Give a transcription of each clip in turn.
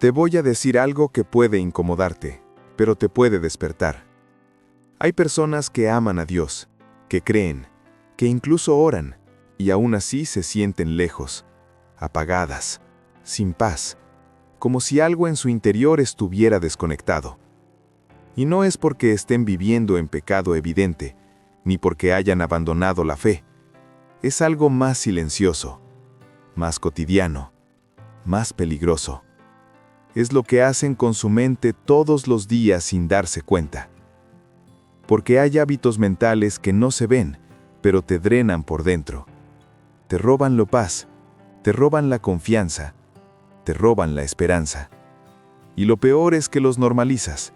Te voy a decir algo que puede incomodarte, pero te puede despertar. Hay personas que aman a Dios, que creen, que incluso oran, y aún así se sienten lejos, apagadas, sin paz, como si algo en su interior estuviera desconectado. Y no es porque estén viviendo en pecado evidente, ni porque hayan abandonado la fe. Es algo más silencioso, más cotidiano, más peligroso. Es lo que hacen con su mente todos los días sin darse cuenta. Porque hay hábitos mentales que no se ven, pero te drenan por dentro. Te roban la paz, te roban la confianza, te roban la esperanza. Y lo peor es que los normalizas.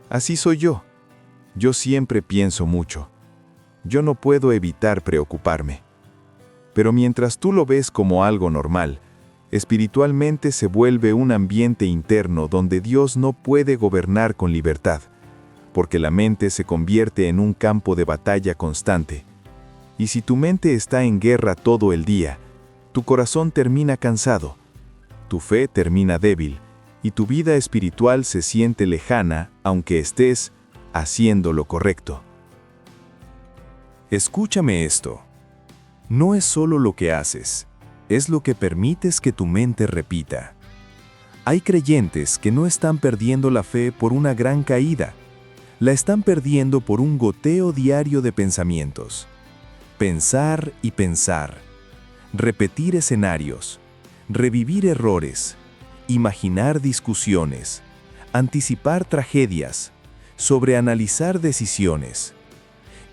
Así soy yo. Yo siempre pienso mucho. Yo no puedo evitar preocuparme. Pero mientras tú lo ves como algo normal, espiritualmente se vuelve un ambiente interno donde Dios no puede gobernar con libertad, porque la mente se convierte en un campo de batalla constante. Y si tu mente está en guerra todo el día, tu corazón termina cansado, tu fe termina débil, y tu vida espiritual se siente lejana, aunque estés haciendo lo correcto. Escúchame esto. No es solo lo que haces, es lo que permites que tu mente repita. Hay creyentes que no están perdiendo la fe por una gran caída, la están perdiendo por un goteo diario de pensamientos. Pensar y pensar, repetir escenarios, revivir errores, imaginar discusiones, anticipar tragedias, sobreanalizar decisiones.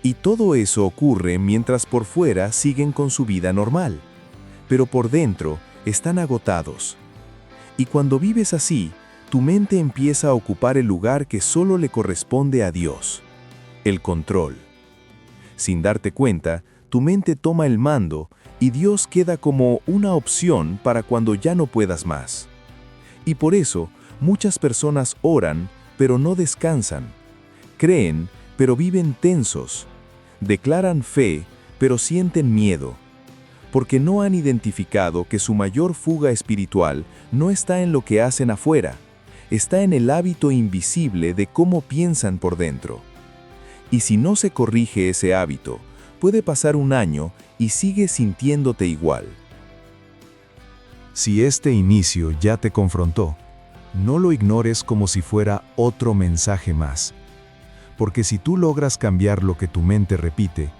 Y todo eso ocurre mientras por fuera siguen con su vida normal, pero por dentro están agotados. Y cuando vives así, tu mente empieza a ocupar el lugar que solo le corresponde a Dios, el control. Sin darte cuenta, tu mente toma el mando y Dios queda como una opción para cuando ya no puedas más. Y por eso, muchas personas oran, pero no descansan. Creen, pero viven tensos. Declaran fe, pero sienten miedo. Porque no han identificado que su mayor fuga espiritual no está en lo que hacen afuera, está en el hábito invisible de cómo piensan por dentro. Y si no se corrige ese hábito, puede pasar un año y sigues sintiéndote igual. Si este inicio ya te confrontó, no lo ignores como si fuera otro mensaje más. Porque si tú logras cambiar lo que tu mente repite,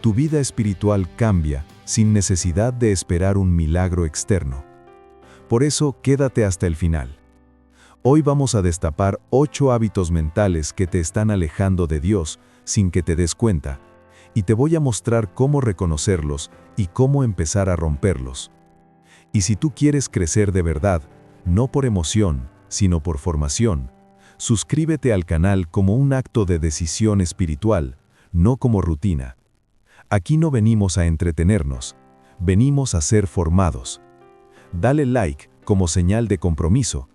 tu vida espiritual cambia sin necesidad de esperar un milagro externo. Por eso, quédate hasta el final. Hoy vamos a destapar 8 hábitos mentales que te están alejando de Dios sin que te des cuenta, y te voy a mostrar cómo reconocerlos y cómo empezar a romperlos. Y si tú quieres crecer de verdad, no por emoción, sino por formación, suscríbete al canal como un acto de decisión espiritual, no como rutina. Aquí no venimos a entretenernos, venimos a ser formados. Dale like como señal de compromiso,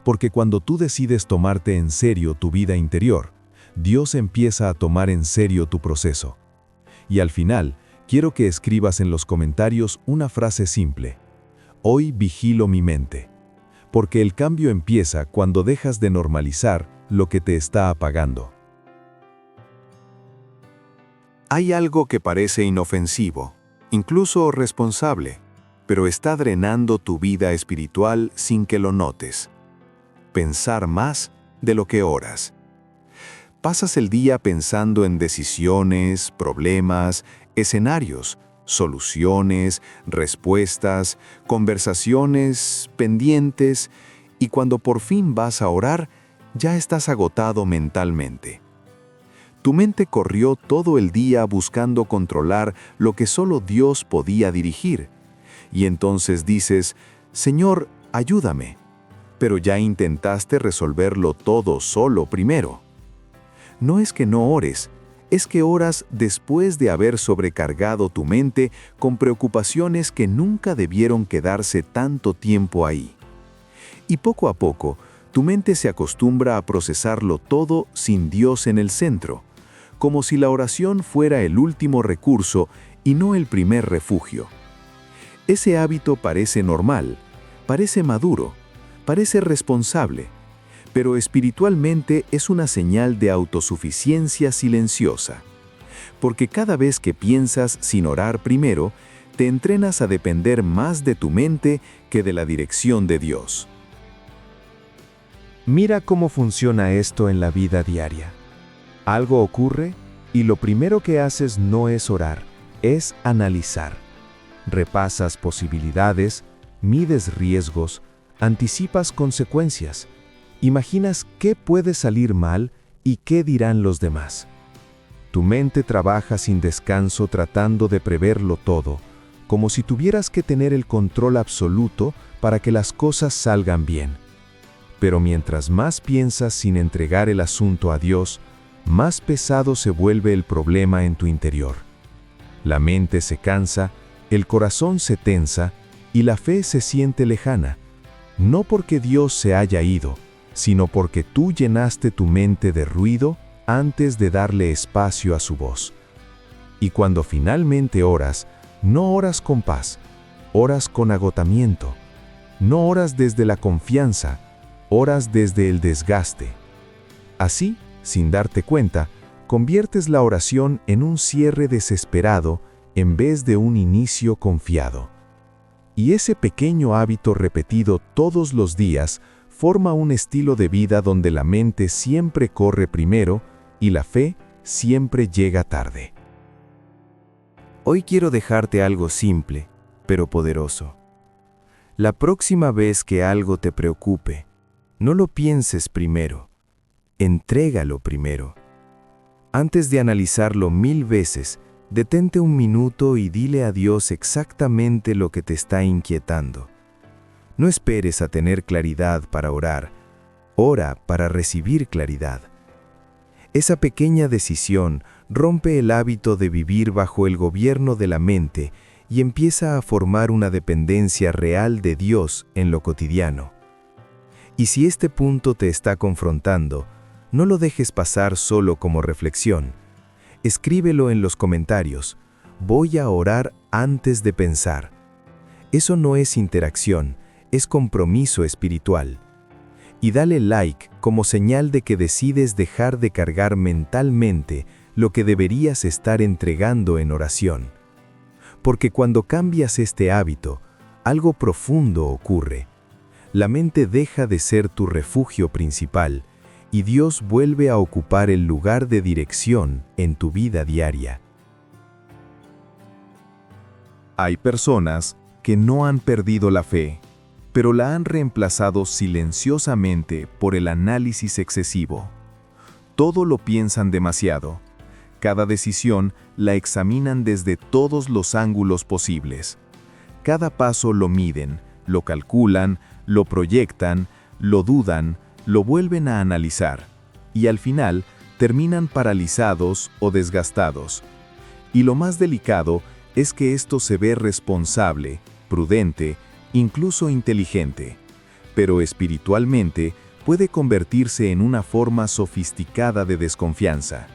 porque cuando tú decides tomarte en serio tu vida interior, Dios empieza a tomar en serio tu proceso. Y al final, quiero que escribas en los comentarios una frase simple. Hoy vigilo mi mente. Porque el cambio empieza cuando dejas de normalizar lo que te está apagando. Hay algo que parece inofensivo, incluso responsable, pero está drenando tu vida espiritual sin que lo notes. Pensar más de lo que oras. Pasas el día pensando en decisiones, problemas, escenarios, soluciones, respuestas, conversaciones, pendientes, y cuando por fin vas a orar, ya estás agotado mentalmente. Tu mente corrió todo el día buscando controlar lo que solo Dios podía dirigir, y entonces dices, Señor, ayúdame, pero ya intentaste resolverlo todo solo primero. No es que no ores, es que oras después de haber sobrecargado tu mente con preocupaciones que nunca debieron quedarse tanto tiempo ahí. Y poco a poco, tu mente se acostumbra a procesarlo todo sin Dios en el centro, como si la oración fuera el último recurso y no el primer refugio. Ese hábito parece normal, parece maduro, parece responsable, pero espiritualmente es una señal de autosuficiencia silenciosa. Porque cada vez que piensas sin orar primero, te entrenas a depender más de tu mente que de la dirección de Dios. Mira cómo funciona esto en la vida diaria. Algo ocurre y lo primero que haces no es orar, es analizar. Repasas posibilidades, mides riesgos, anticipas consecuencias, imaginas qué puede salir mal y qué dirán los demás. Tu mente trabaja sin descanso tratando de preverlo todo, como si tuvieras que tener el control absoluto para que las cosas salgan bien. Pero mientras más piensas sin entregar el asunto a Dios, más pesado se vuelve el problema en tu interior. La mente se cansa, el corazón se tensa y la fe se siente lejana, no porque Dios se haya ido, sino porque tú llenaste tu mente de ruido antes de darle espacio a su voz. Y cuando finalmente oras, no oras con paz, oras con agotamiento. No oras desde la confianza, oras desde el desgaste. Así, sin darte cuenta, conviertes la oración en un cierre desesperado en vez de un inicio confiado. Y ese pequeño hábito repetido todos los días forma un estilo de vida donde la mente siempre corre primero y la fe siempre llega tarde. Hoy quiero dejarte algo simple, pero poderoso. La próxima vez que algo te preocupe, no lo pienses primero, entrégalo primero. Antes de analizarlo 1000 veces, detente un minuto y dile a Dios exactamente lo que te está inquietando. No esperes a tener claridad para orar, ora para recibir claridad. Esa pequeña decisión rompe el hábito de vivir bajo el gobierno de la mente y empieza a formar una dependencia real de Dios en lo cotidiano. Y si este punto te está confrontando, no lo dejes pasar solo como reflexión. Escríbelo en los comentarios. Voy a orar antes de pensar. Eso no es interacción, es compromiso espiritual. Y dale like como señal de que decides dejar de cargar mentalmente lo que deberías estar entregando en oración. Porque cuando cambias este hábito, algo profundo ocurre. La mente deja de ser tu refugio principal y Dios vuelve a ocupar el lugar de dirección en tu vida diaria. Hay personas que no han perdido la fe, pero la han reemplazado silenciosamente por el análisis excesivo. Todo lo piensan demasiado. Cada decisión la examinan desde todos los ángulos posibles. Cada paso lo miden, lo calculan, lo proyectan, lo dudan, lo vuelven a analizar, y al final terminan paralizados o desgastados. Y lo más delicado es que esto se ve responsable, prudente, incluso inteligente, pero espiritualmente puede convertirse en una forma sofisticada de desconfianza.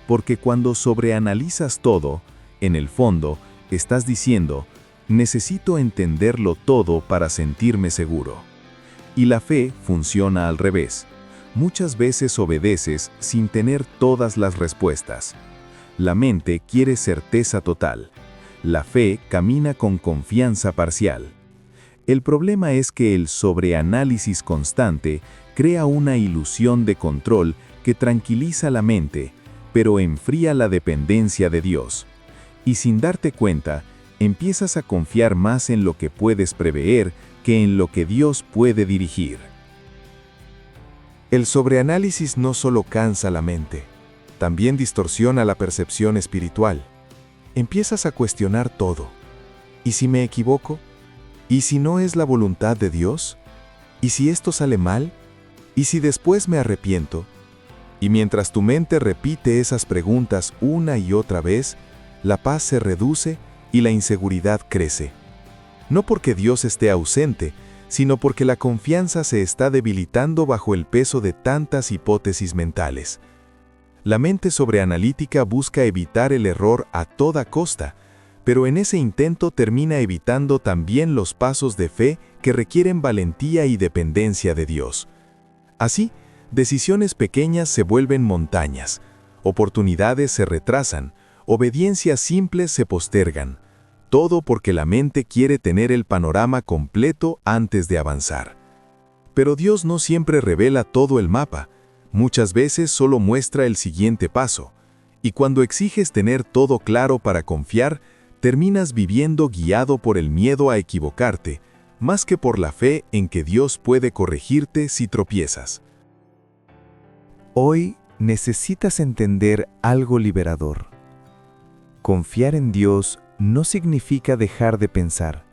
Porque cuando sobreanalizas todo, en el fondo, estás diciendo, necesito entenderlo todo para sentirme seguro. Y la fe funciona al revés. Muchas veces obedeces sin tener todas las respuestas. La mente quiere certeza total. La fe camina con confianza parcial. El problema es que el sobreanálisis constante crea una ilusión de control que tranquiliza la mente, pero enfría la dependencia de Dios. Y sin darte cuenta, empiezas a confiar más en lo que puedes prever que en lo que Dios puede dirigir. El sobreanálisis no solo cansa la mente, también distorsiona la percepción espiritual. Empiezas a cuestionar todo. ¿Y si me equivoco? ¿Y si no es la voluntad de Dios? ¿Y si esto sale mal? ¿Y si después me arrepiento? Y mientras tu mente repite esas preguntas una y otra vez, la paz se reduce y la inseguridad crece. No porque Dios esté ausente, sino porque la confianza se está debilitando bajo el peso de tantas hipótesis mentales. La mente sobreanalítica busca evitar el error a toda costa, pero en ese intento termina evitando también los pasos de fe que requieren valentía y dependencia de Dios. Así, decisiones pequeñas se vuelven montañas, oportunidades se retrasan, obediencias simples se postergan, todo porque la mente quiere tener el panorama completo antes de avanzar. Pero Dios no siempre revela todo el mapa, muchas veces solo muestra el siguiente paso, y cuando exiges tener todo claro para confiar, terminas viviendo guiado por el miedo a equivocarte, más que por la fe en que Dios puede corregirte si tropiezas. Hoy necesitas entender algo liberador. Confiar en Dios no significa dejar de pensar.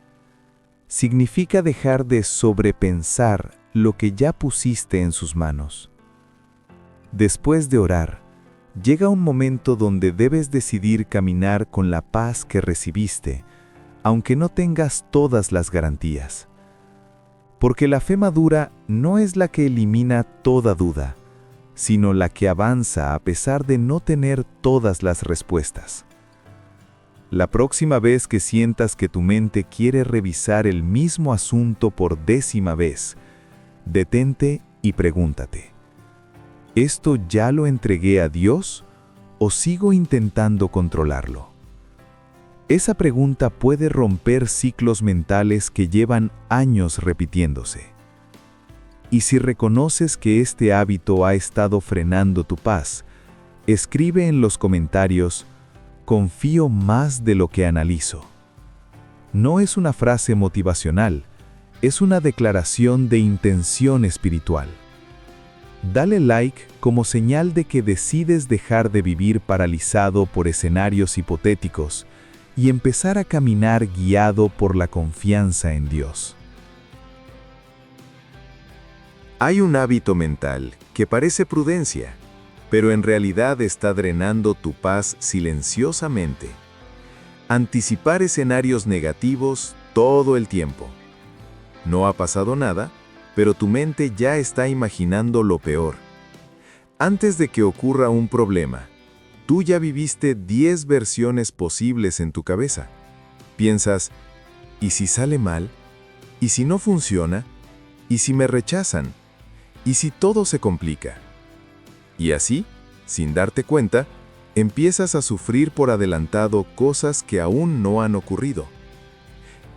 Significa dejar de sobrepensar lo que ya pusiste en sus manos. Después de orar, llega un momento donde debes decidir caminar con la paz que recibiste, aunque no tengas todas las garantías. Porque la fe madura no es la que elimina toda duda, sino la que avanza a pesar de no tener todas las respuestas. La próxima vez que sientas que tu mente quiere revisar el mismo asunto por 10ª vez, detente y pregúntate: ¿esto ya lo entregué a Dios o sigo intentando controlarlo? Esa pregunta puede romper ciclos mentales que llevan años repitiéndose. Y si reconoces que este hábito ha estado frenando tu paz, escribe en los comentarios: confío más de lo que analizo. No es una frase motivacional, es una declaración de intención espiritual. Dale like como señal de que decides dejar de vivir paralizado por escenarios hipotéticos y empezar a caminar guiado por la confianza en Dios. Hay un hábito mental que parece prudencia, pero en realidad está drenando tu paz silenciosamente. Anticipar escenarios negativos todo el tiempo. No ha pasado nada, pero tu mente ya está imaginando lo peor. Antes de que ocurra un problema, tú ya viviste 10 versiones posibles en tu cabeza. Piensas: ¿y si sale mal? ¿Y si no funciona? ¿Y si me rechazan? ¿Y si todo se complica? Y así, sin darte cuenta, empiezas a sufrir por adelantado cosas que aún no han ocurrido.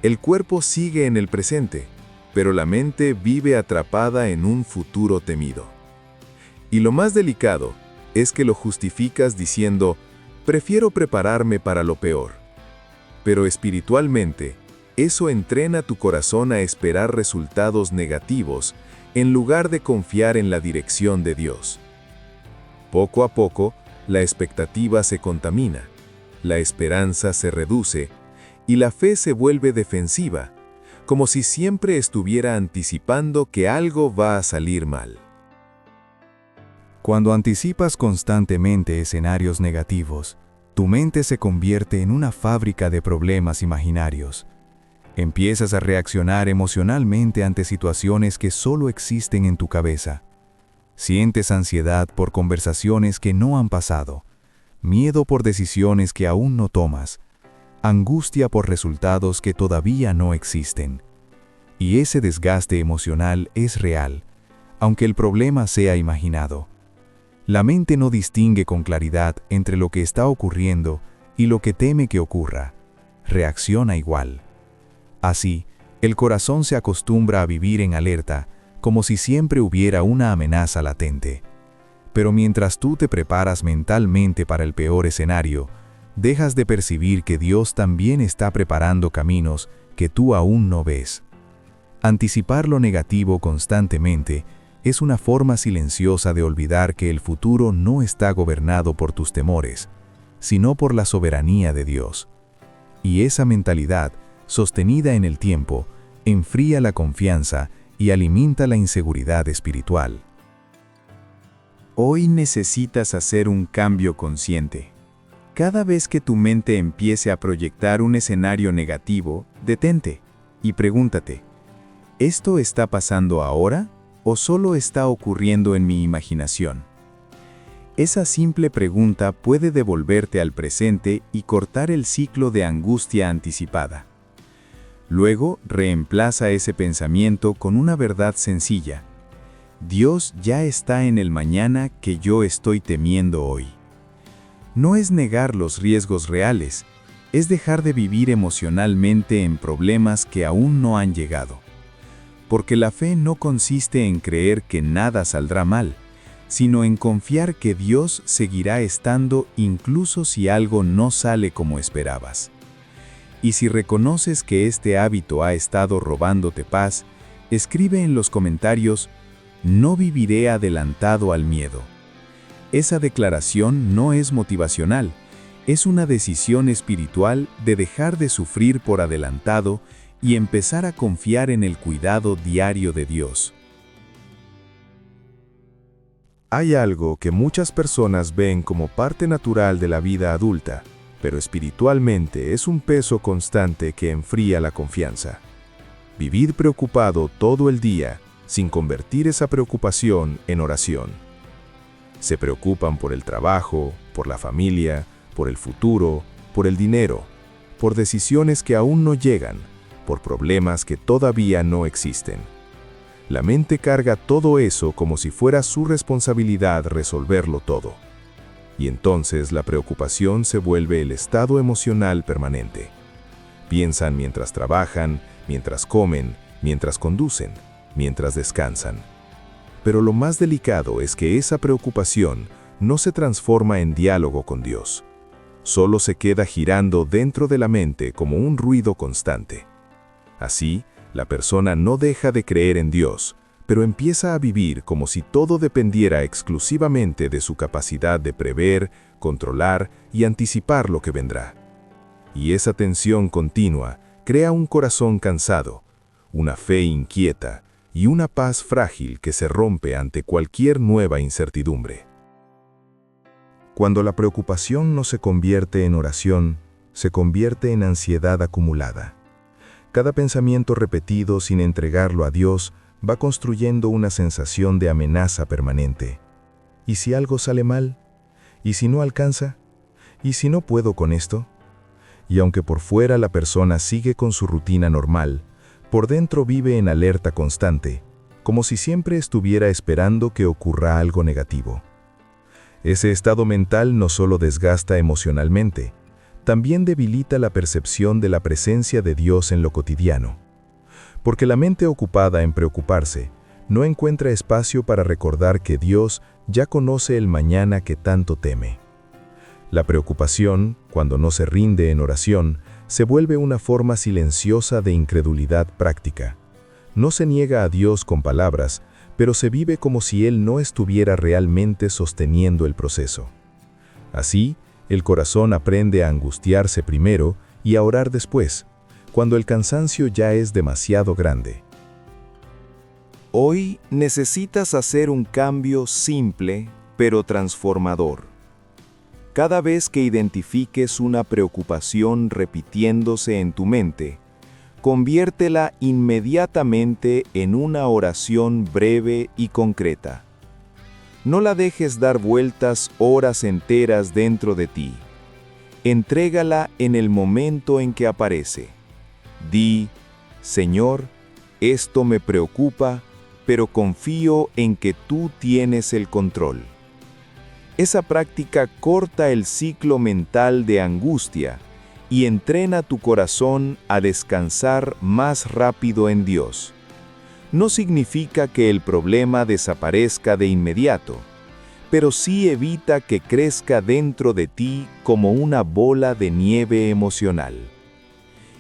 El cuerpo sigue en el presente, pero la mente vive atrapada en un futuro temido. Y lo más delicado es que lo justificas diciendo: prefiero prepararme para lo peor. Pero espiritualmente, eso entrena tu corazón a esperar resultados negativos en lugar de confiar en la dirección de Dios. Poco a poco, la expectativa se contamina, la esperanza se reduce y la fe se vuelve defensiva, como si siempre estuviera anticipando que algo va a salir mal. Cuando anticipas constantemente escenarios negativos, tu mente se convierte en una fábrica de problemas imaginarios. Empiezas a reaccionar emocionalmente ante situaciones que solo existen en tu cabeza. Sientes ansiedad por conversaciones que no han pasado, miedo por decisiones que aún no tomas, angustia por resultados que todavía no existen. Y ese desgaste emocional es real, aunque el problema sea imaginado. La mente no distingue con claridad entre lo que está ocurriendo y lo que teme que ocurra. Reacciona igual. Así, el corazón se acostumbra a vivir en alerta, como si siempre hubiera una amenaza latente. Pero mientras tú te preparas mentalmente para el peor escenario, dejas de percibir que Dios también está preparando caminos que tú aún no ves. Anticipar lo negativo constantemente es una forma silenciosa de olvidar que el futuro no está gobernado por tus temores, sino por la soberanía de Dios. Y esa mentalidad, sostenida en el tiempo, enfría la confianza y alimenta la inseguridad espiritual. Hoy necesitas hacer un cambio consciente. Cada vez que tu mente empiece a proyectar un escenario negativo, detente y pregúntate: ¿esto está pasando ahora o solo está ocurriendo en mi imaginación? Esa simple pregunta puede devolverte al presente y cortar el ciclo de angustia anticipada. Luego, reemplaza ese pensamiento con una verdad sencilla. Dios ya está en el mañana que yo estoy temiendo hoy. No es negar los riesgos reales, es dejar de vivir emocionalmente en problemas que aún no han llegado. Porque la fe no consiste en creer que nada saldrá mal, sino en confiar que Dios seguirá estando incluso si algo no sale como esperabas. Y si reconoces que este hábito ha estado robándote paz, escribe en los comentarios: no viviré adelantado al miedo. Esa declaración no es motivacional, es una decisión espiritual de dejar de sufrir por adelantado y empezar a confiar en el cuidado diario de Dios. Hay algo que muchas personas ven como parte natural de la vida adulta, pero espiritualmente es un peso constante que enfría la confianza. Vivir preocupado todo el día, sin convertir esa preocupación en oración. Se preocupan por el trabajo, por la familia, por el futuro, por el dinero, por decisiones que aún no llegan, por problemas que todavía no existen. La mente carga todo eso como si fuera su responsabilidad resolverlo todo. Y entonces la preocupación se vuelve el estado emocional permanente. Piensan mientras trabajan, mientras comen, mientras conducen, mientras descansan. Pero lo más delicado es que esa preocupación no se transforma en diálogo con Dios. Solo se queda girando dentro de la mente como un ruido constante. Así, la persona no deja de creer en Dios, pero empieza a vivir como si todo dependiera exclusivamente de su capacidad de prever, controlar y anticipar lo que vendrá. Y esa tensión continua crea un corazón cansado, una fe inquieta y una paz frágil que se rompe ante cualquier nueva incertidumbre. Cuando la preocupación no se convierte en oración, se convierte en ansiedad acumulada. Cada pensamiento repetido sin entregarlo a Dios va construyendo una sensación de amenaza permanente. ¿Y si algo sale mal? ¿Y si no alcanza? ¿Y si no puedo con esto? Y aunque por fuera la persona sigue con su rutina normal, por dentro vive en alerta constante, como si siempre estuviera esperando que ocurra algo negativo. Ese estado mental no solo desgasta emocionalmente, también debilita la percepción de la presencia de Dios en lo cotidiano. Porque la mente ocupada en preocuparse no encuentra espacio para recordar que Dios ya conoce el mañana que tanto teme. La preocupación, cuando no se rinde en oración, se vuelve una forma silenciosa de incredulidad práctica. No se niega a Dios con palabras, pero se vive como si Él no estuviera realmente sosteniendo el proceso. Así, el corazón aprende a angustiarse primero y a orar después, cuando el cansancio ya es demasiado grande. Hoy necesitas hacer un cambio simple, pero transformador. Cada vez que identifiques una preocupación repitiéndose en tu mente, conviértela inmediatamente en una oración breve y concreta. No la dejes dar vueltas horas enteras dentro de ti. Entrégala en el momento en que aparece. Di: Señor, esto me preocupa, pero confío en que tú tienes el control. Esa práctica corta el ciclo mental de angustia y entrena tu corazón a descansar más rápido en Dios. No significa que el problema desaparezca de inmediato, pero sí evita que crezca dentro de ti como una bola de nieve emocional.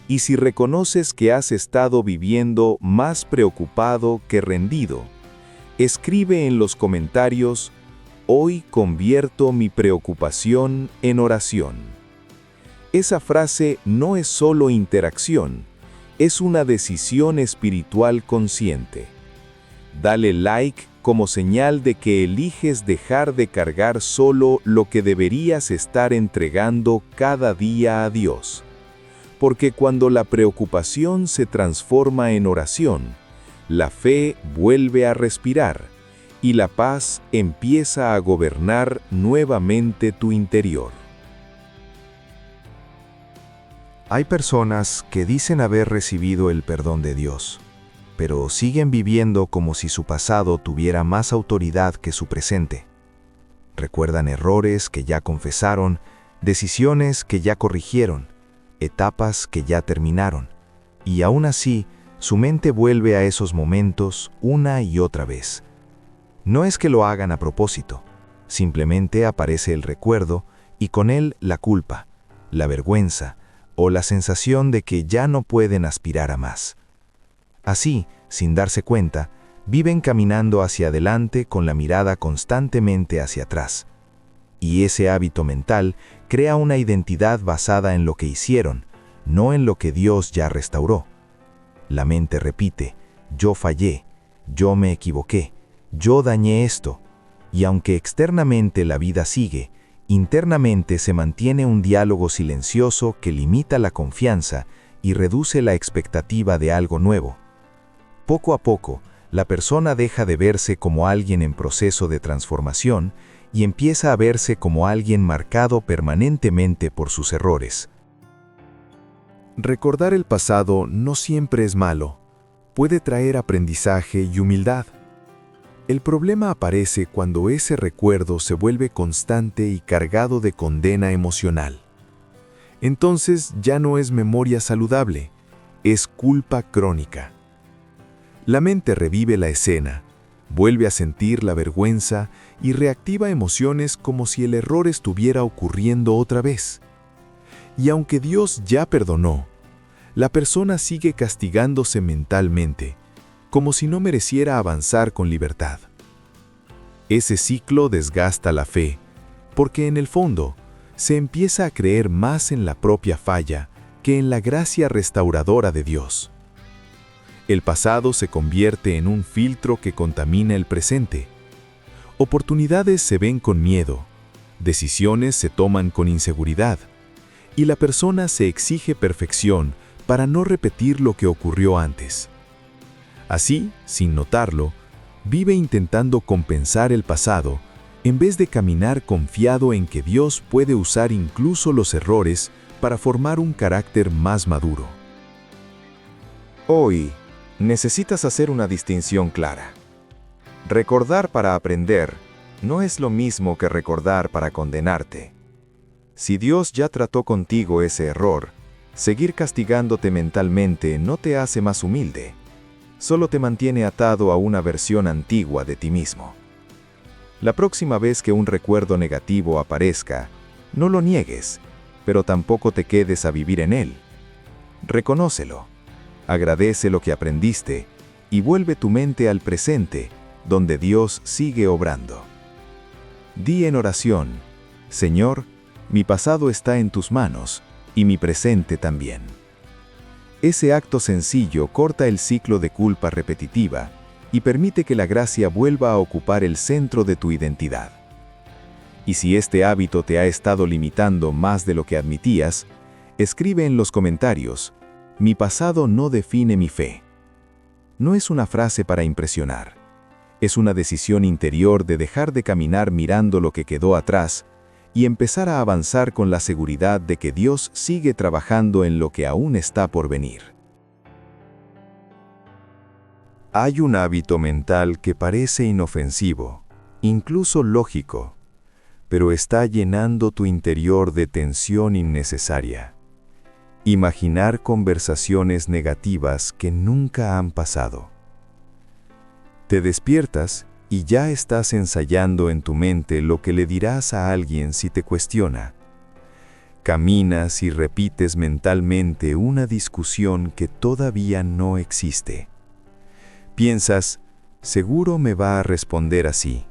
Y si reconoces que has estado viviendo más preocupado que rendido, escribe en los comentarios: hoy convierto mi preocupación en oración. Esa frase no es solo interacción, es una decisión espiritual consciente. Dale like como señal de que eliges dejar de cargar solo lo que deberías estar entregando cada día a Dios. Porque cuando la preocupación se transforma en oración, la fe vuelve a respirar y la paz empieza a gobernar nuevamente tu interior. Hay personas que dicen haber recibido el perdón de Dios, pero siguen viviendo como si su pasado tuviera más autoridad que su presente. Recuerdan errores que ya confesaron, decisiones que ya corrigieron, etapas que ya terminaron, y aún así, su mente vuelve a esos momentos una y otra vez. No es que lo hagan a propósito, simplemente aparece el recuerdo y con él la culpa, la vergüenza o la sensación de que ya no pueden aspirar a más. Así, sin darse cuenta, viven caminando hacia adelante con la mirada constantemente hacia atrás. Y ese hábito mental crea una identidad basada en lo que hicieron, no en lo que Dios ya restauró. La mente repite, yo fallé, yo me equivoqué, yo dañé esto, y aunque externamente la vida sigue, internamente se mantiene un diálogo silencioso que limita la confianza y reduce la expectativa de algo nuevo. Poco a poco, la persona deja de verse como alguien en proceso de transformación y empieza a verse como alguien marcado permanentemente por sus errores. Recordar el pasado no siempre es malo, puede traer aprendizaje y humildad. El problema aparece cuando ese recuerdo se vuelve constante y cargado de condena emocional. Entonces ya no es memoria saludable, es culpa crónica. La mente revive la escena, vuelve a sentir la vergüenza y reactiva emociones como si el error estuviera ocurriendo otra vez. Y aunque Dios ya perdonó, la persona sigue castigándose mentalmente, como si no mereciera avanzar con libertad. Ese ciclo desgasta la fe, porque en el fondo se empieza a creer más en la propia falla que en la gracia restauradora de Dios. El pasado se convierte en un filtro que contamina el presente. Oportunidades se ven con miedo, decisiones se toman con inseguridad, y la persona se exige perfección para no repetir lo que ocurrió antes. Así, sin notarlo, vive intentando compensar el pasado en vez de caminar confiado en que Dios puede usar incluso los errores para formar un carácter más maduro. Hoy, necesitas hacer una distinción clara. Recordar para aprender no es lo mismo que recordar para condenarte. Si Dios ya trató contigo ese error, seguir castigándote mentalmente no te hace más humilde, solo te mantiene atado a una versión antigua de ti mismo. La próxima vez que un recuerdo negativo aparezca, no lo niegues, pero tampoco te quedes a vivir en él. Reconócelo, agradece lo que aprendiste y vuelve tu mente al presente, donde Dios sigue obrando. Di en oración, Señor, mi pasado está en tus manos y mi presente también. Ese acto sencillo corta el ciclo de culpa repetitiva y permite que la gracia vuelva a ocupar el centro de tu identidad. Y si este hábito te ha estado limitando más de lo que admitías, escribe en los comentarios, mi pasado no define mi fe. No es una frase para impresionar. Es una decisión interior de dejar de caminar mirando lo que quedó atrás y empezar a avanzar con la seguridad de que Dios sigue trabajando en lo que aún está por venir. Hay un hábito mental que parece inofensivo, incluso lógico, pero está llenando tu interior de tensión innecesaria. Imaginar conversaciones negativas que nunca han pasado. Te despiertas y ya estás ensayando en tu mente lo que le dirás a alguien si te cuestiona. Caminas y repites mentalmente una discusión que todavía no existe. Piensas, seguro me va a responder así,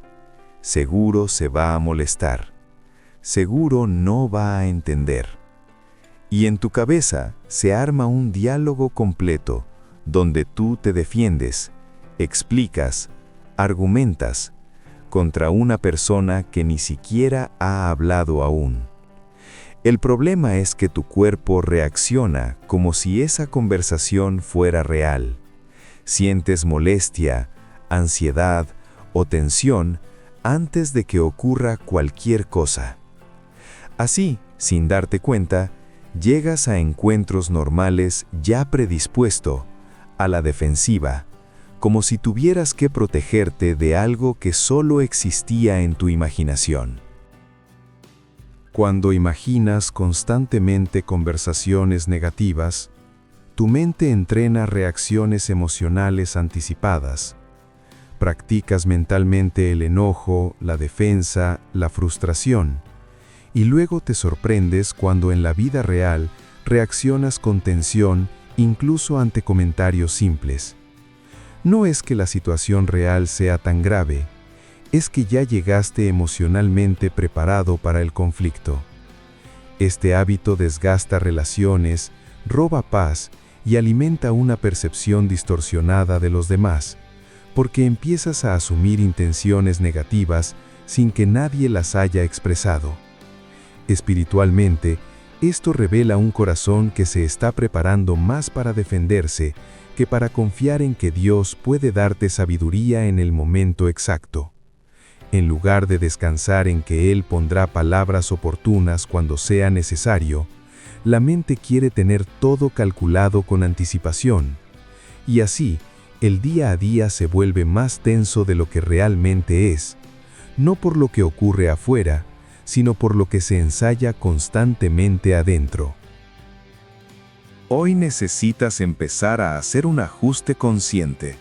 seguro se va a molestar, seguro no va a entender. Y en tu cabeza se arma un diálogo completo donde tú te defiendes, explicas, argumentas contra una persona que ni siquiera ha hablado aún. El problema es que tu cuerpo reacciona como si esa conversación fuera real. Sientes molestia, ansiedad o tensión antes de que ocurra cualquier cosa. Así, sin darte cuenta, llegas a encuentros normales ya predispuesto a la defensiva, como si tuvieras que protegerte de algo que solo existía en tu imaginación. Cuando imaginas constantemente conversaciones negativas, tu mente entrena reacciones emocionales anticipadas. Practicas mentalmente el enojo, la defensa, la frustración, y luego te sorprendes cuando en la vida real reaccionas con tensión incluso ante comentarios simples. No es que la situación real sea tan grave, es que ya llegaste emocionalmente preparado para el conflicto. Este hábito desgasta relaciones, roba paz y alimenta una percepción distorsionada de los demás, porque empiezas a asumir intenciones negativas sin que nadie las haya expresado. Espiritualmente, esto revela un corazón que se está preparando más para defenderse que para confiar en que Dios puede darte sabiduría en el momento exacto. En lugar de descansar en que Él pondrá palabras oportunas cuando sea necesario, la mente quiere tener todo calculado con anticipación. Y así, el día a día se vuelve más tenso de lo que realmente es, no por lo que ocurre afuera, sino por lo que se ensaya constantemente adentro. Hoy necesitas empezar a hacer un ajuste consciente.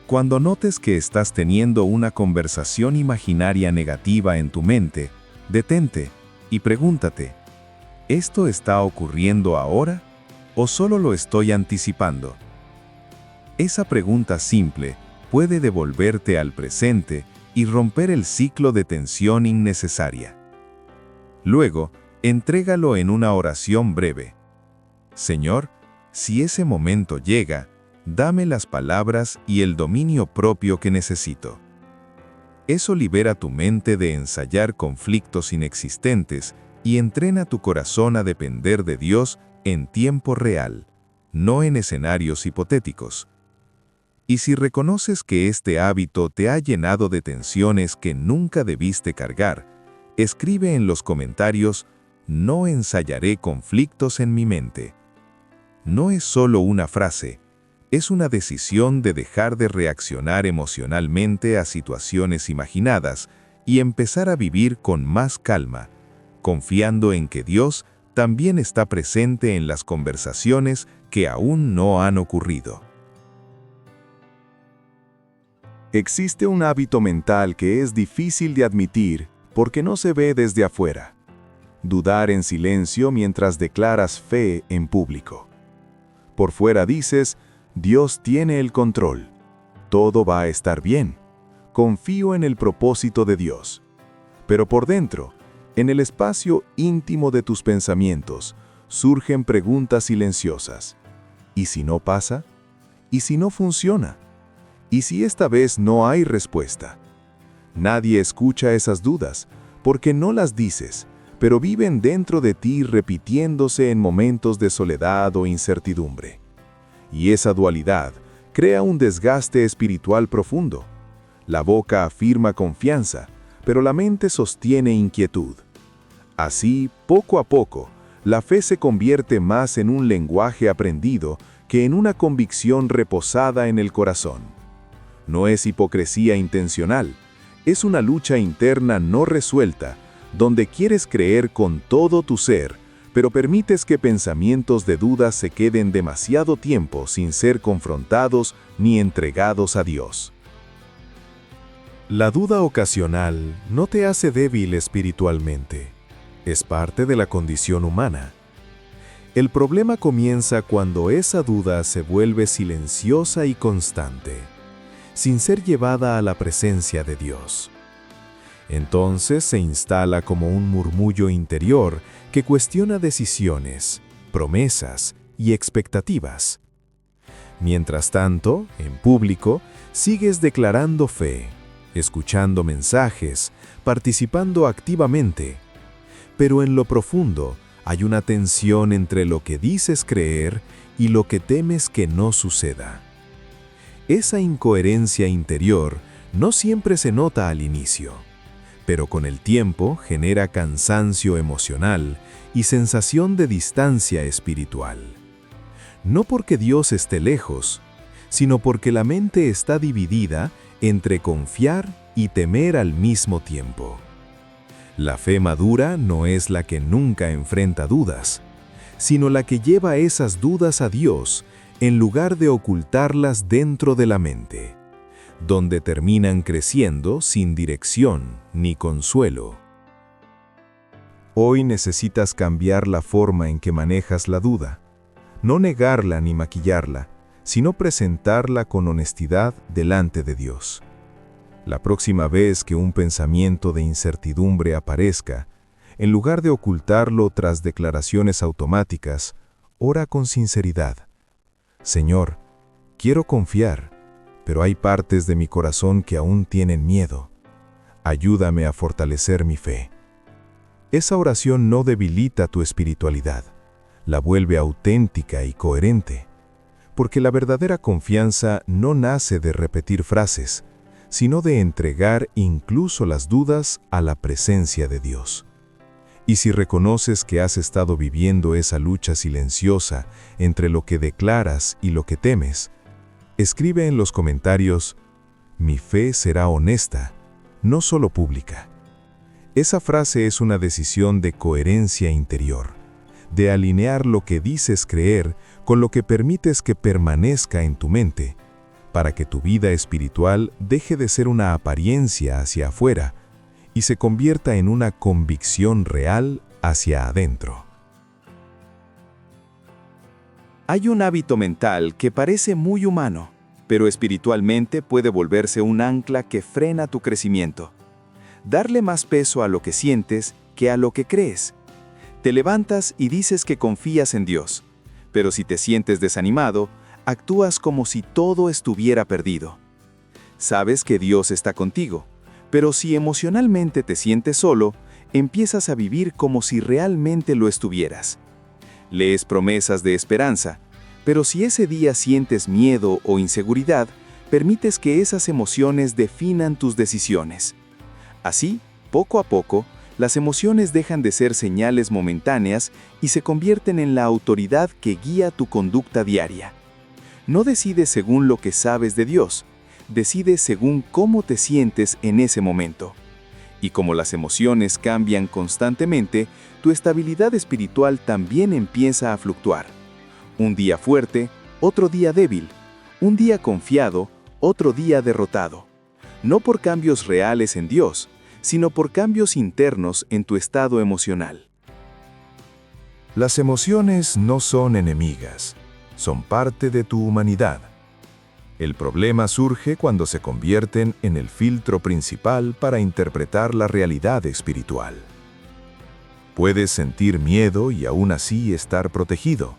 Cuando notes que estás teniendo una conversación imaginaria negativa en tu mente, detente y pregúntate, ¿esto está ocurriendo ahora o solo lo estoy anticipando? Esa pregunta simple puede devolverte al presente y romper el ciclo de tensión innecesaria. Luego, entrégalo en una oración breve. Señor, si ese momento llega, dame las palabras y el dominio propio que necesito. Eso libera tu mente de ensayar conflictos inexistentes y entrena tu corazón a depender de Dios en tiempo real, no en escenarios hipotéticos. Y si reconoces que este hábito te ha llenado de tensiones que nunca debiste cargar, escribe en los comentarios: no ensayaré conflictos en mi mente. No es solo una frase, es una decisión de dejar de reaccionar emocionalmente a situaciones imaginadas y empezar a vivir con más calma, confiando en que Dios también está presente en las conversaciones que aún no han ocurrido. Existe un hábito mental que es difícil de admitir porque no se ve desde afuera: dudar en silencio mientras declaras fe en público. Por fuera dices: Dios tiene el control, todo va a estar bien, confío en el propósito de Dios. Pero por dentro, en el espacio íntimo de tus pensamientos, surgen preguntas silenciosas. ¿Y si no pasa? ¿Y si no funciona? ¿Y si esta vez no hay respuesta? Nadie escucha esas dudas, porque no las dices, pero viven dentro de ti repitiéndose en momentos de soledad o incertidumbre. Y esa dualidad crea un desgaste espiritual profundo. La boca afirma confianza, pero la mente sostiene inquietud. Así, poco a poco, la fe se convierte más en un lenguaje aprendido que en una convicción reposada en el corazón. No es hipocresía intencional, es una lucha interna no resuelta, donde quieres creer con todo tu ser, pero permites que pensamientos de duda se queden demasiado tiempo sin ser confrontados ni entregados a Dios. La duda ocasional no te hace débil espiritualmente, es parte de la condición humana. El problema comienza cuando esa duda se vuelve silenciosa y constante, sin ser llevada a la presencia de Dios. Entonces se instala como un murmullo interior que cuestiona decisiones, promesas y expectativas. Mientras tanto, en público, sigues declarando fe, escuchando mensajes, participando activamente. Pero en lo profundo hay una tensión entre lo que dices creer y lo que temes que no suceda. Esa incoherencia interior no siempre se nota al inicio, pero con el tiempo genera cansancio emocional y sensación de distancia espiritual. No porque Dios esté lejos, sino porque la mente está dividida entre confiar y temer al mismo tiempo. La fe madura no es la que nunca enfrenta dudas, sino la que lleva esas dudas a Dios en lugar de ocultarlas dentro de la mente, donde terminan creciendo sin dirección ni consuelo. Hoy necesitas cambiar la forma en que manejas la duda, no negarla ni maquillarla, sino presentarla con honestidad delante de Dios. La próxima vez que un pensamiento de incertidumbre aparezca, en lugar de ocultarlo tras declaraciones automáticas, ora con sinceridad. Señor, quiero confiar, pero hay partes de mi corazón que aún tienen miedo. Ayúdame a fortalecer mi fe. Esa oración no debilita tu espiritualidad, la vuelve auténtica y coherente, porque la verdadera confianza no nace de repetir frases, sino de entregar incluso las dudas a la presencia de Dios. Y si reconoces que has estado viviendo esa lucha silenciosa entre lo que declaras y lo que temes, escribe en los comentarios: mi fe será honesta, no solo pública. Esa frase es una decisión de coherencia interior, de alinear lo que dices creer con lo que permites que permanezca en tu mente, para que tu vida espiritual deje de ser una apariencia hacia afuera y se convierta en una convicción real hacia adentro. Hay un hábito mental que parece muy humano, pero espiritualmente puede volverse un ancla que frena tu crecimiento. Darle más peso a lo que sientes que a lo que crees. Te levantas y dices que confías en Dios, pero si te sientes desanimado, actúas como si todo estuviera perdido. Sabes que Dios está contigo, pero si emocionalmente te sientes solo, empiezas a vivir como si realmente lo estuvieras. Lees promesas de esperanza, pero si ese día sientes miedo o inseguridad, permites que esas emociones definan tus decisiones. Así, poco a poco, las emociones dejan de ser señales momentáneas y se convierten en la autoridad que guía tu conducta diaria. No decides según lo que sabes de Dios, decides según cómo te sientes en ese momento. Y como las emociones cambian constantemente, tu estabilidad espiritual también empieza a fluctuar. Un día fuerte, otro día débil. Un día confiado, otro día derrotado. No por cambios reales en Dios, sino por cambios internos en tu estado emocional. Las emociones no son enemigas, son parte de tu humanidad. El problema surge cuando se convierten en el filtro principal para interpretar la realidad espiritual. Puedes sentir miedo y aún así estar protegido,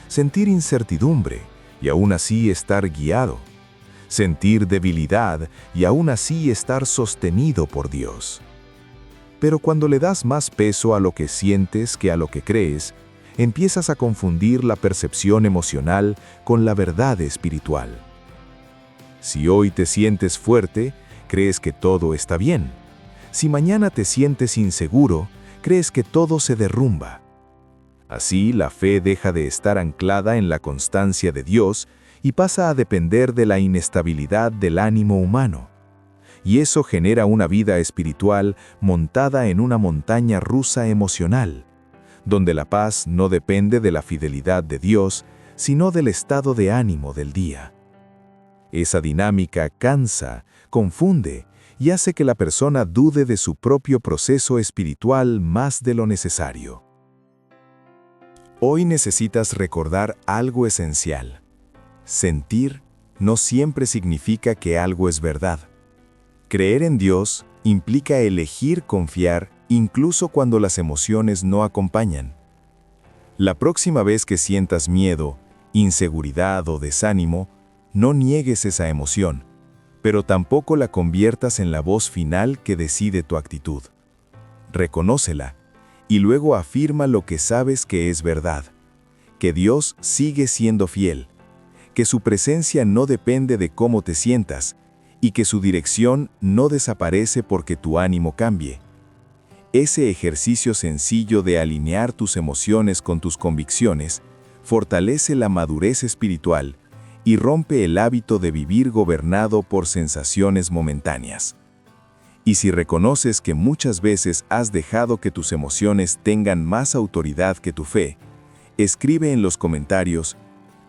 sentir incertidumbre y aún así estar guiado, sentir debilidad y aún así estar sostenido por Dios. Pero cuando le das más peso a lo que sientes que a lo que crees, empiezas a confundir la percepción emocional con la verdad espiritual. Si hoy te sientes fuerte, crees que todo está bien. Si mañana te sientes inseguro, crees que todo se derrumba. Así, la fe deja de estar anclada en la constancia de Dios y pasa a depender de la inestabilidad del ánimo humano. Y eso genera una vida espiritual montada en una montaña rusa emocional, donde la paz no depende de la fidelidad de Dios, sino del estado de ánimo del día. Esa dinámica cansa, confunde y hace que la persona dude de su propio proceso espiritual más de lo necesario. Hoy necesitas recordar algo esencial. Sentir no siempre significa que algo es verdad. Creer en Dios implica elegir confiar incluso cuando las emociones no acompañan. La próxima vez que sientas miedo, inseguridad o desánimo, no niegues esa emoción, pero tampoco la conviertas en la voz final que decide tu actitud. Reconócela y luego afirma lo que sabes que es verdad, que Dios sigue siendo fiel, que su presencia no depende de cómo te sientas y que su dirección no desaparece porque tu ánimo cambie. Ese ejercicio sencillo de alinear tus emociones con tus convicciones fortalece la madurez espiritual y rompe el hábito de vivir gobernado por sensaciones momentáneas. Y si reconoces que muchas veces has dejado que tus emociones tengan más autoridad que tu fe, escribe en los comentarios: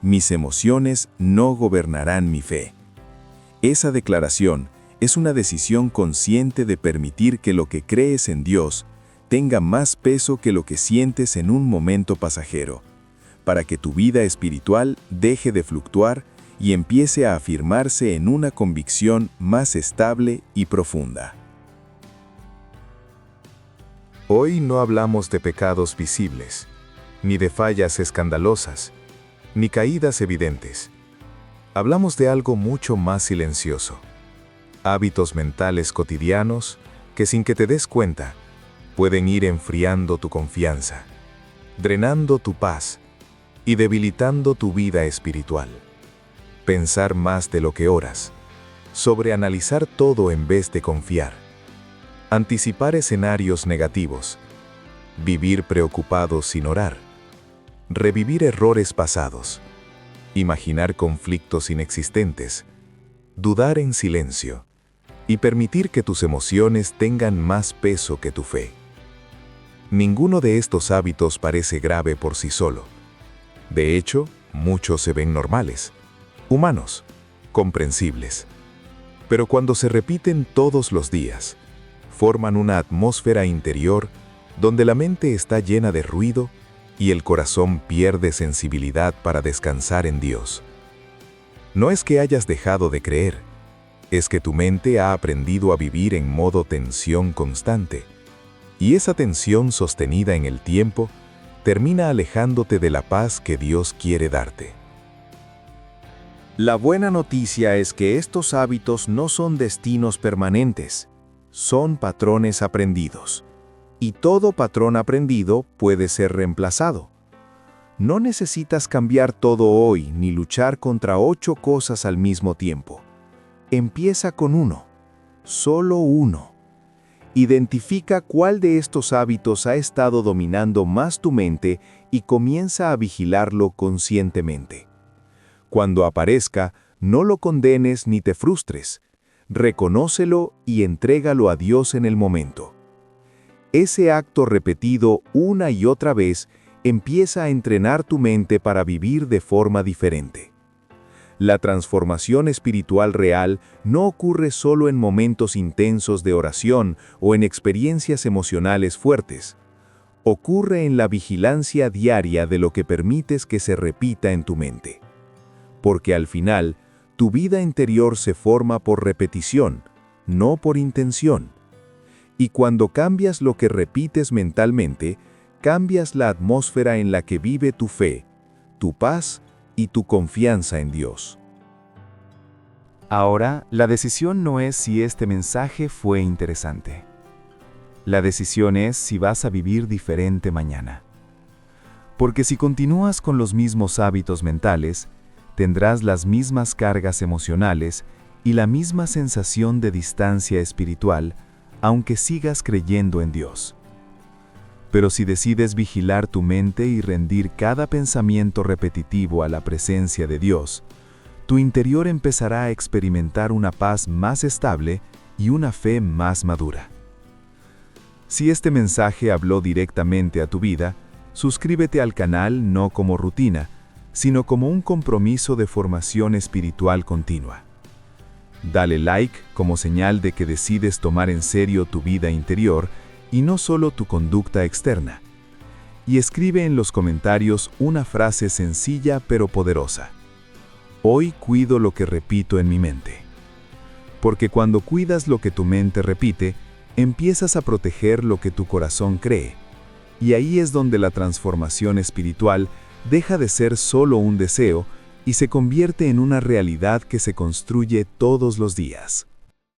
mis emociones no gobernarán mi fe. Esa declaración es una decisión consciente de permitir que lo que crees en Dios tenga más peso que lo que sientes en un momento pasajero, para que tu vida espiritual deje de fluctuar y empiece a afirmarse en una convicción más estable y profunda. Hoy no hablamos de pecados visibles, ni de fallas escandalosas, ni caídas evidentes. Hablamos de algo mucho más silencioso. Hábitos mentales cotidianos que, sin que te des cuenta, pueden ir enfriando tu confianza, drenando tu paz y debilitando tu vida espiritual. Pensar más de lo que oras, sobreanalizar todo en vez de confiar, anticipar escenarios negativos, vivir preocupados sin orar, revivir errores pasados, imaginar conflictos inexistentes, dudar en silencio y permitir que tus emociones tengan más peso que tu fe. Ninguno de estos hábitos parece grave por sí solo. De hecho, muchos se ven normales, humanos, comprensibles. Pero cuando se repiten todos los días, forman una atmósfera interior donde la mente está llena de ruido y el corazón pierde sensibilidad para descansar en Dios. No es que hayas dejado de creer, es que tu mente ha aprendido a vivir en modo tensión constante, y esa tensión sostenida en el tiempo termina alejándote de la paz que Dios quiere darte. La buena noticia es que estos hábitos no son destinos permanentes, son patrones aprendidos. Y todo patrón aprendido puede ser reemplazado. No necesitas cambiar todo hoy ni luchar contra 8 cosas al mismo tiempo. Empieza con uno, solo uno. Identifica cuál de estos hábitos ha estado dominando más tu mente y comienza a vigilarlo conscientemente. Cuando aparezca, no lo condenes ni te frustres. Reconócelo y entrégalo a Dios en el momento. Ese acto repetido una y otra vez empieza a entrenar tu mente para vivir de forma diferente. La transformación espiritual real no ocurre solo en momentos intensos de oración o en experiencias emocionales fuertes. Ocurre en la vigilancia diaria de lo que permites que se repita en tu mente. Porque al final, tu vida interior se forma por repetición, no por intención. Y cuando cambias lo que repites mentalmente, cambias la atmósfera en la que vive tu fe, tu paz y tu confianza en Dios. Ahora, la decisión no es si este mensaje fue interesante. La decisión es si vas a vivir diferente mañana. Porque si continúas con los mismos hábitos mentales, tendrás las mismas cargas emocionales y la misma sensación de distancia espiritual, aunque sigas creyendo en Dios. Pero si decides vigilar tu mente y rendir cada pensamiento repetitivo a la presencia de Dios, tu interior empezará a experimentar una paz más estable y una fe más madura. Si este mensaje habló directamente a tu vida, suscríbete al canal no como rutina, sino como un compromiso de formación espiritual continua. Dale like como señal de que decides tomar en serio tu vida interior y no solo tu conducta externa. Y escribe en los comentarios una frase sencilla pero poderosa. Hoy cuido lo que repito en mi mente. Porque cuando cuidas lo que tu mente repite, empiezas a proteger lo que tu corazón cree. Y ahí es donde la transformación espiritual deja de ser solo un deseo y se convierte en una realidad que se construye todos los días.